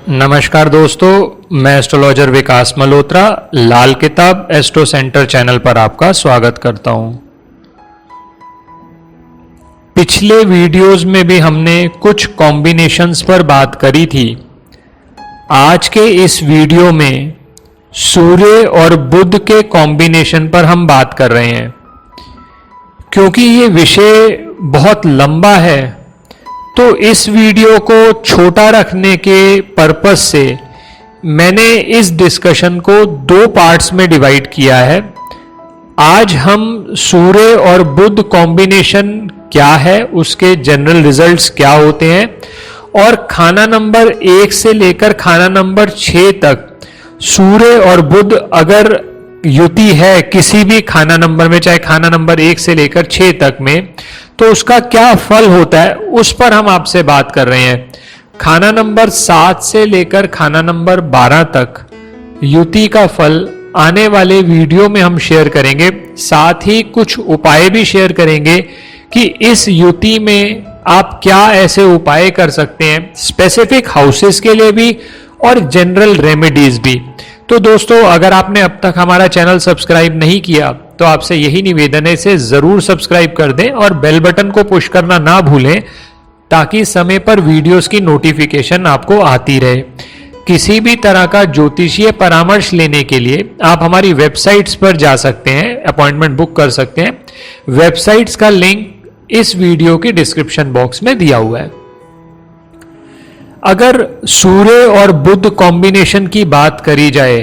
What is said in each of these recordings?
नमस्कार दोस्तों, मैं एस्ट्रोलॉजर विकास मल्होत्रा लाल किताब एस्ट्रो सेंटर चैनल पर आपका स्वागत करता हूं। पिछले वीडियोस में भी हमने कुछ कॉम्बिनेशंस पर बात करी थी। आज के इस वीडियो में सूर्य और बुध के कॉम्बिनेशन पर हम बात कर रहे हैं। क्योंकि ये विषय बहुत लंबा है तो इस वीडियो को छोटा रखने के पर्पस से मैंने इस डिस्कशन को दो पार्ट्स में डिवाइड किया है। आज हम सूर्य और बुध कॉम्बिनेशन क्या है, उसके जनरल रिजल्ट्स क्या होते हैं और खाना नंबर 1 से लेकर खाना नंबर 6 तक सूर्य और बुध अगर युति है किसी भी खाना नंबर में, चाहे खाना नंबर 1 से लेकर 6 तक में, तो उसका क्या फल होता है उस पर हम आपसे बात कर रहे हैं। खाना नंबर 7 से लेकर खाना नंबर 12 तक युति का फल आने वाले वीडियो में हम शेयर करेंगे। साथ ही कुछ उपाय भी शेयर करेंगे कि इस युति में आप क्या ऐसे उपाय कर सकते हैं, स्पेसिफिक हाउसेस के लिए भी और जनरल रेमेडीज भी। तो दोस्तों, अगर आपने अब तक हमारा चैनल सब्सक्राइब नहीं किया तो आपसे यही निवेदन है, इसे जरूर सब्सक्राइब कर दें और बेल बटन को पुश करना ना भूलें ताकि समय पर वीडियोस की नोटिफिकेशन आपको आती रहे। किसी भी तरह का ज्योतिषीय परामर्श लेने के लिए आप हमारी वेबसाइट्स पर जा सकते हैं, अपॉइंटमेंट बुक कर सकते हैं। वेबसाइट्स का लिंक इस वीडियो के डिस्क्रिप्शन बॉक्स में दिया हुआ है। अगर सूर्य और बुध कॉम्बिनेशन की बात करी जाए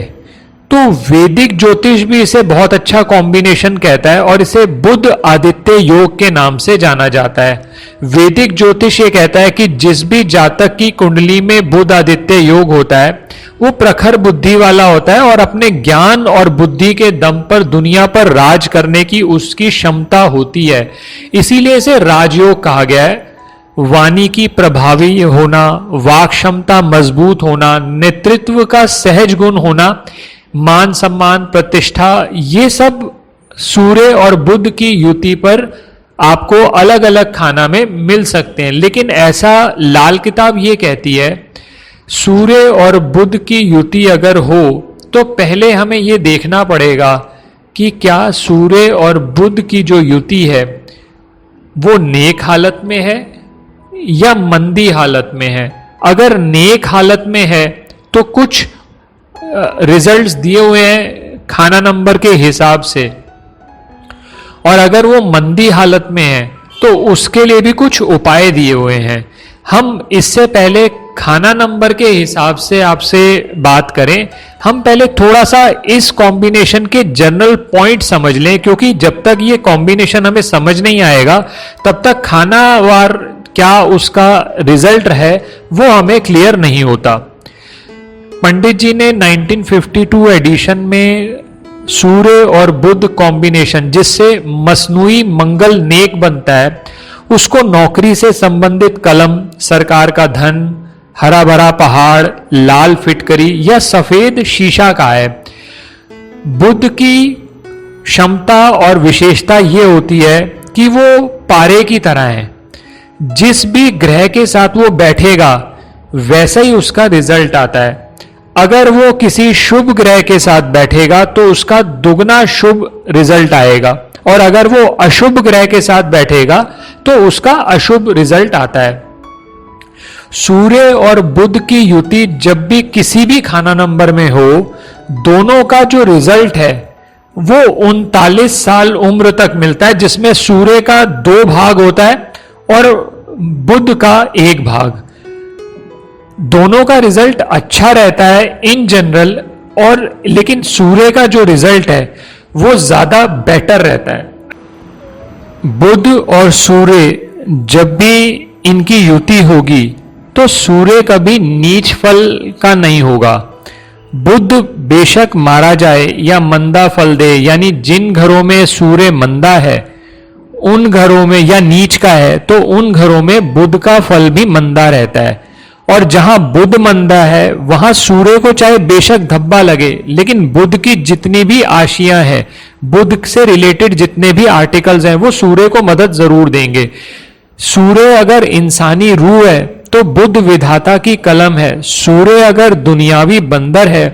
तो वैदिक ज्योतिष भी इसे बहुत अच्छा कॉम्बिनेशन कहता है और इसे बुध आदित्य योग के नाम से जाना जाता है। वैदिक ज्योतिष ये कहता है कि जिस भी जातक की कुंडली में बुध आदित्य योग होता है वो प्रखर बुद्धि वाला होता है और अपने ज्ञान और बुद्धि के दम पर दुनिया पर राज करने की उसकी क्षमता होती है। इसीलिए इसे राजयोग कहा गया है। वाणी की प्रभावी होना, वाक क्षमता मजबूत होना, नेतृत्व का सहज गुण होना, मान सम्मान प्रतिष्ठा, ये सब सूर्य और बुध की युति पर आपको अलग अलग खाना में मिल सकते हैं। लेकिन ऐसा लाल किताब ये कहती है, सूर्य और बुध की युति अगर हो तो पहले हमें ये देखना पड़ेगा कि क्या सूर्य और बुध की जो युति है वो नेक हालत में है या मंदी हालत में है। अगर नेक हालत में है तो कुछ रिजल्ट्स दिए हुए हैं खाना नंबर के हिसाब से, और अगर वो मंदी हालत में है तो उसके लिए भी कुछ उपाय दिए हुए हैं। हम इससे पहले खाना नंबर के हिसाब से आपसे बात करें, हम पहले थोड़ा सा इस कॉम्बिनेशन के जनरल पॉइंट समझ लें, क्योंकि जब तक ये कॉम्बिनेशन हमें समझ नहीं आएगा तब तक खानावार क्या उसका रिजल्ट है वो हमें क्लियर नहीं होता। पंडित जी ने 1952 एडिशन में सूर्य और बुध कॉम्बिनेशन, जिससे मसनूई मंगल नेक बनता है, उसको नौकरी से संबंधित कलम, सरकार का धन, हरा भरा पहाड़, लाल फिटकरी या सफेद शीशा का है। बुध की क्षमता और विशेषता ये होती है कि वो पारे की तरह है। जिस भी ग्रह के साथ वो बैठेगा वैसा ही उसका रिजल्ट आता है। अगर वो किसी शुभ ग्रह के साथ बैठेगा तो उसका दुगना शुभ रिजल्ट आएगा, और अगर वो अशुभ ग्रह के साथ बैठेगा तो उसका अशुभ रिजल्ट आता है। सूर्य और बुध की युति जब भी किसी भी खाना नंबर में हो, दोनों का जो रिजल्ट है वो 39 साल उम्र तक मिलता है, जिसमें सूर्य का 2 भाग होता है और बुध का 1 भाग। दोनों का रिजल्ट अच्छा रहता है इन जनरल, और लेकिन सूर्य का जो रिजल्ट है वो ज्यादा बेटर रहता है। बुध और सूर्य जब भी इनकी युति होगी तो सूर्य कभी नीच फल का नहीं होगा। बुध बेशक मारा जाए या मंदा फल दे, यानी जिन घरों में सूर्य मंदा है उन घरों में, या नीच का है तो उन घरों में बुध का फल भी मंदा रहता है। और जहां बुध मंदा है वहां सूर्य को चाहे बेशक धब्बा लगे, लेकिन बुध की जितनी भी आशियां हैं, बुध से रिलेटेड जितने भी आर्टिकल्स हैं, वो सूर्य को मदद जरूर देंगे। सूर्य अगर इंसानी रूह है तो बुध विधाता की कलम है। सूर्य अगर दुनियावी बंदर है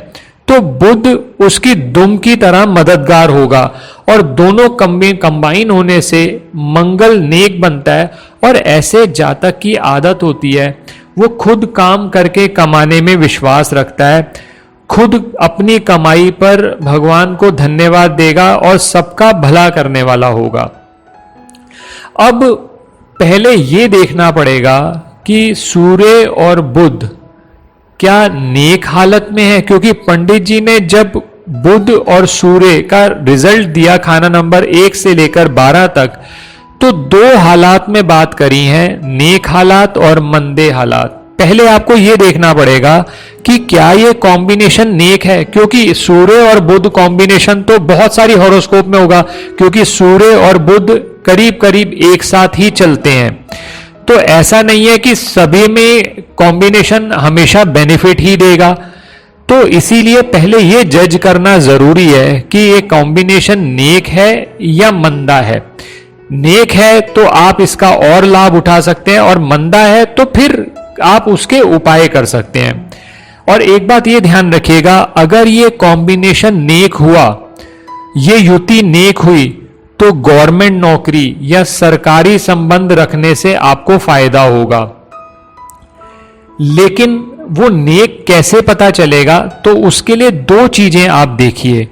तो बुध उसकी दुम की तरह मददगार होगा, और दोनों कंबाइन होने से मंगल नेक बनता है। और ऐसे जातक की आदत होती है, वो खुद काम करके कमाने में विश्वास रखता है, खुद अपनी कमाई पर भगवान को धन्यवाद देगा और सबका भला करने वाला होगा। अब पहले ये देखना पड़ेगा कि सूर्य और बुध क्या नेक हालत में है, क्योंकि पंडित जी ने जब बुध और सूर्य का रिजल्ट दिया खाना नंबर 1 से लेकर 12 तक, तो 2 हालात में बात करी है, नेक हालात और मंदे हालात। पहले आपको यह देखना पड़ेगा कि क्या ये कॉम्बिनेशन नेक है, क्योंकि सूर्य और बुध कॉम्बिनेशन तो बहुत सारी हॉरोस्कोप में होगा, क्योंकि सूर्य और बुध करीब करीब एक साथ ही चलते हैं। तो ऐसा नहीं है कि सभी में कॉम्बिनेशन हमेशा बेनिफिट ही देगा। तो इसीलिए पहले ये जज करना जरूरी है कि ये कॉम्बिनेशन नेक है या मंदा है। नेक है तो आप इसका और लाभ उठा सकते हैं, और मंदा है तो फिर आप उसके उपाय कर सकते हैं। और एक बात ये ध्यान रखिएगा, अगर ये कॉम्बिनेशन नेक हुआ, ये युति नेक हुई, तो गवर्नमेंट नौकरी या सरकारी संबंध रखने से आपको फायदा होगा। लेकिन वो नेक कैसे पता चलेगा, तो उसके लिए 2 चीजें आप देखिए।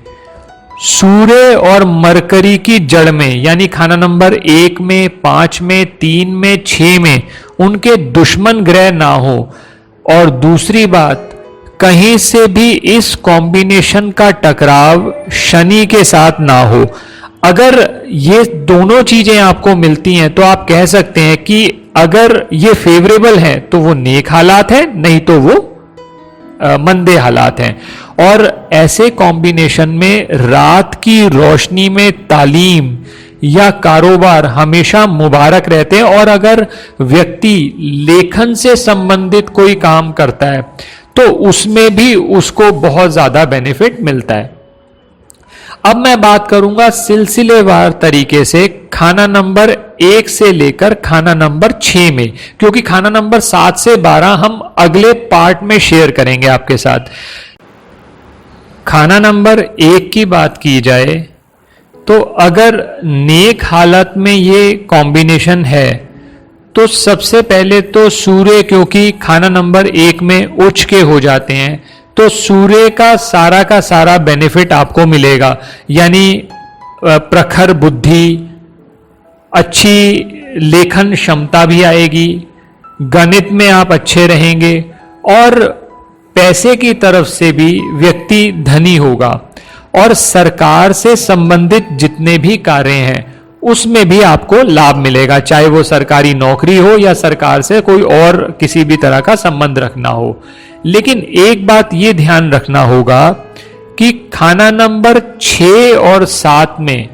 सूर्य और मरकरी की जड़ में, यानी खाना नंबर 1 में, 5 में, 3 में, 6 में उनके दुश्मन ग्रह ना हो। और दूसरी बात, कहीं से भी इस कॉम्बिनेशन का टकराव शनि के साथ ना हो। अगर ये दोनों चीजें आपको मिलती हैं तो आप कह सकते हैं कि अगर ये फेवरेबल है तो वो नेक हालात है, नहीं तो वो मंदे हालात हैं। और ऐसे कॉम्बिनेशन में रात की रोशनी में तालीम या कारोबार हमेशा मुबारक रहते हैं। और अगर व्यक्ति लेखन से संबंधित कोई काम करता है तो उसमें भी उसको बहुत ज्यादा बेनिफिट मिलता है। अब मैं बात करूंगा सिलसिलेवार तरीके से खाना नंबर 1 से लेकर खाना नंबर 6 में, क्योंकि खाना नंबर 7 से 12 हम अगले पार्ट में शेयर करेंगे आपके साथ। खाना नंबर 1 की बात की जाए तो अगर नेक हालत में ये कॉम्बिनेशन है तो सबसे पहले तो सूर्य, क्योंकि खाना नंबर 1 में उच्च के हो जाते हैं, तो सूर्य का सारा बेनिफिट आपको मिलेगा। यानी प्रखर बुद्धि, अच्छी लेखन क्षमता भी आएगी, गणित में आप अच्छे रहेंगे, और पैसे की तरफ से भी व्यक्ति धनी होगा। और सरकार से संबंधित जितने भी कार्य हैं उसमें भी आपको लाभ मिलेगा, चाहे वो सरकारी नौकरी हो या सरकार से कोई और किसी भी तरह का संबंध रखना हो। लेकिन एक बात ये ध्यान रखना होगा कि खाना नंबर 6 और 7 में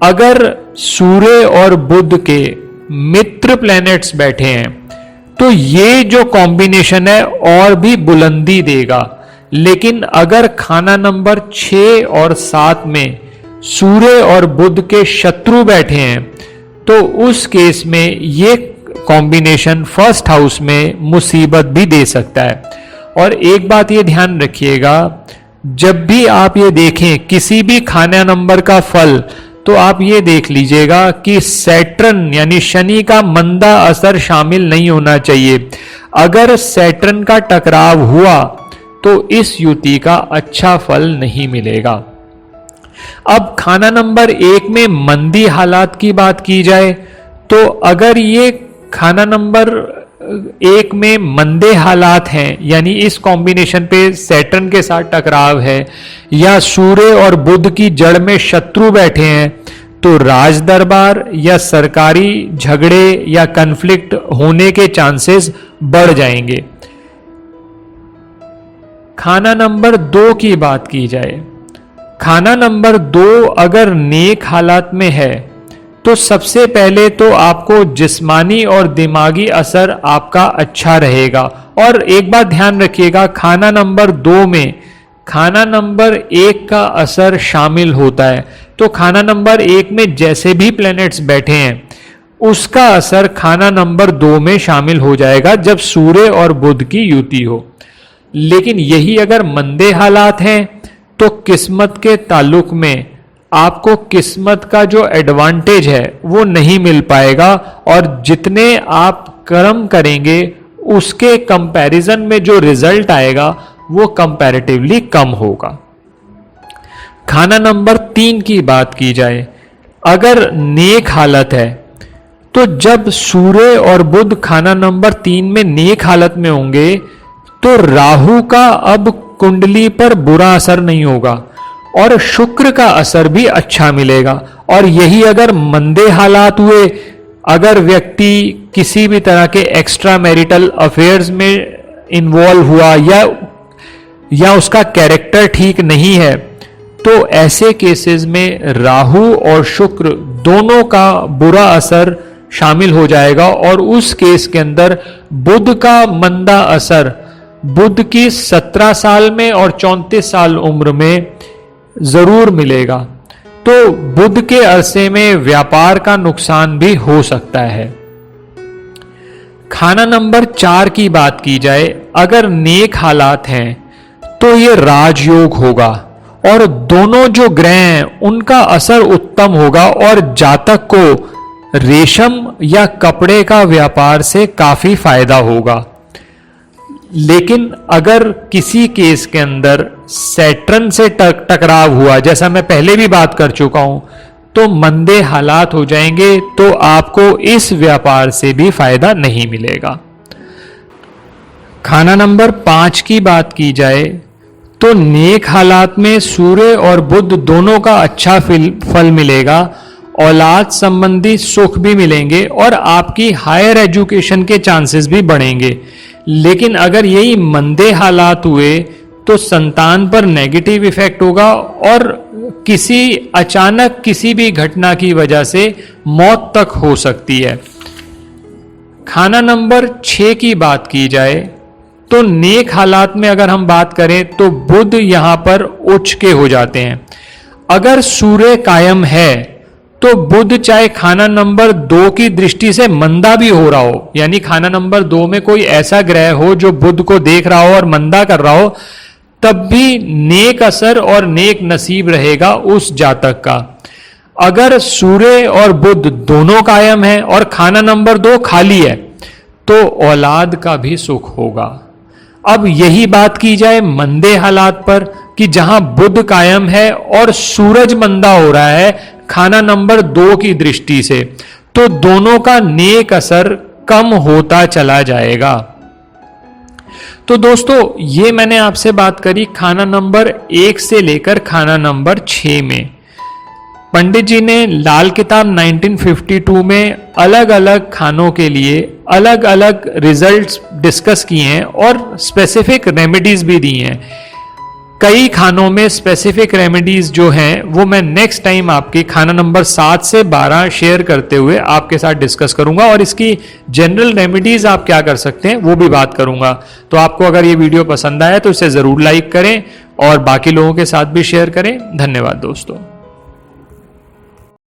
अगर सूर्य और बुध के मित्र प्लैनेट्स बैठे हैं तो ये जो कॉम्बिनेशन है और भी बुलंदी देगा। लेकिन अगर खाना नंबर 6 और 7 में सूर्य और बुध के शत्रु बैठे हैं तो उस केस में ये कॉम्बिनेशन फर्स्ट हाउस में मुसीबत भी दे सकता है। और एक बात ये ध्यान रखिएगा, जब भी आप ये देखें किसी भी खाना नंबर का फल, तो आप ये देख लीजिएगा कि सैटर्न यानी शनि का मंदा असर शामिल नहीं होना चाहिए। अगर सैटर्न का टकराव हुआ तो इस युति का अच्छा फल नहीं मिलेगा। अब खाना नंबर 1 में मंदी हालात की बात की जाए तो अगर ये खाना नंबर 1 में मंदे हालात हैं, यानी इस कॉम्बिनेशन पे सैटर्न के साथ टकराव है या सूर्य और बुध की जड़ में शत्रु बैठे हैं, तो राज दरबार या सरकारी झगड़े या कन्फ्लिक्ट होने के चांसेस बढ़ जाएंगे। खाना नंबर 2 की बात की जाए, खाना नंबर 2 अगर नेक हालात में है तो सबसे पहले तो आपको जिस्मानी और दिमागी असर आपका अच्छा रहेगा। और एक बात ध्यान रखिएगा, खाना नंबर 2 में खाना नंबर 1 का असर शामिल होता है। तो खाना नंबर 1 में जैसे भी प्लैनेट्स बैठे हैं उसका असर खाना नंबर 2 में शामिल हो जाएगा जब सूर्य और बुध की युति हो। लेकिन यही अगर मंदे हालात हैं तो किस्मत के ताल्लुक में आपको किस्मत का जो एडवांटेज है वो नहीं मिल पाएगा, और जितने आप कर्म करेंगे उसके कंपैरिजन में जो रिजल्ट आएगा वो कंपैरेटिवली कम होगा। खाना नंबर 3 की बात की जाए, अगर नेक हालत है तो जब सूर्य और बुध खाना नंबर 3 में नेक हालत में होंगे तो राहु का अब कुंडली पर बुरा असर नहीं होगा और शुक्र का असर भी अच्छा मिलेगा। और यही अगर मंदे हालात हुए, अगर व्यक्ति किसी भी तरह के एक्स्ट्रा मैरिटल अफेयर्स में इन्वॉल्व हुआ या उसका कैरेक्टर ठीक नहीं है, तो ऐसे केसेस में राहु और शुक्र दोनों का बुरा असर शामिल हो जाएगा, और उस केस के अंदर बुध का मंदा असर बुध की 17 साल में और 34 साल उम्र में जरूर मिलेगा। तो बुध के अरसे में व्यापार का नुकसान भी हो सकता है। खाना नंबर 4 की बात की जाए, अगर नेक हालात हैं तो ये राजयोग होगा और दोनों जो ग्रह हैं उनका असर उत्तम होगा, और जातक को रेशम या कपड़े का व्यापार से काफी फायदा होगा। लेकिन अगर किसी केस के अंदर सैटर्न से टकराव हुआ, जैसा मैं पहले भी बात कर चुका हूं, तो मंदे हालात हो जाएंगे, तो आपको इस व्यापार से भी फायदा नहीं मिलेगा। खाना नंबर 5 की बात की जाए तो नेक हालात में सूर्य और बुध दोनों का अच्छा फल मिलेगा, औलाद संबंधी सुख भी मिलेंगे और आपकी हायर एजुकेशन के चांसेस भी बढ़ेंगे। लेकिन अगर यही मंदे हालात हुए तो संतान पर नेगेटिव इफेक्ट होगा और अचानक किसी भी घटना की वजह से मौत तक हो सकती है। खाना नंबर 6 की बात की जाए तो नेक हालात में अगर हम बात करें तो बुध यहां पर उच्च के हो जाते हैं। अगर सूर्य कायम है तो बुध चाहे खाना नंबर 2 की दृष्टि से मंदा भी हो रहा हो, यानी खाना नंबर 2 में कोई ऐसा ग्रह हो जो बुध को देख रहा हो और मंदा कर रहा हो, तब भी नेक असर और नेक नसीब रहेगा उस जातक का। अगर सूर्य और बुध दोनों कायम है और खाना नंबर 2 खाली है तो औलाद का भी सुख होगा। अब यही बात की जाए मंदे हालात पर कि जहां बुध कायम है और सूरज मंदा हो रहा है खाना नंबर 2 की दृष्टि से, तो दोनों का नेक असर कम होता चला जाएगा। तो दोस्तों ये मैंने आपसे बात करी खाना नंबर 1 से लेकर खाना नंबर 6 में। पंडित जी ने लाल किताब 1952 में अलग अलग खानों के लिए अलग अलग रिजल्ट्स डिस्कस किए हैं और स्पेसिफिक रेमेडीज भी दी हैं। कई खानों में स्पेसिफिक रेमेडीज जो हैं वो मैं नेक्स्ट टाइम आपकी खाना नंबर 7 से 12 शेयर करते हुए आपके साथ डिस्कस करूंगा, और इसकी जनरल रेमेडीज आप क्या कर सकते हैं वो भी बात करूंगा। तो आपको अगर ये वीडियो पसंद आया तो इसे जरूर लाइक करें और बाकी लोगों के साथ भी शेयर करें। धन्यवाद दोस्तों।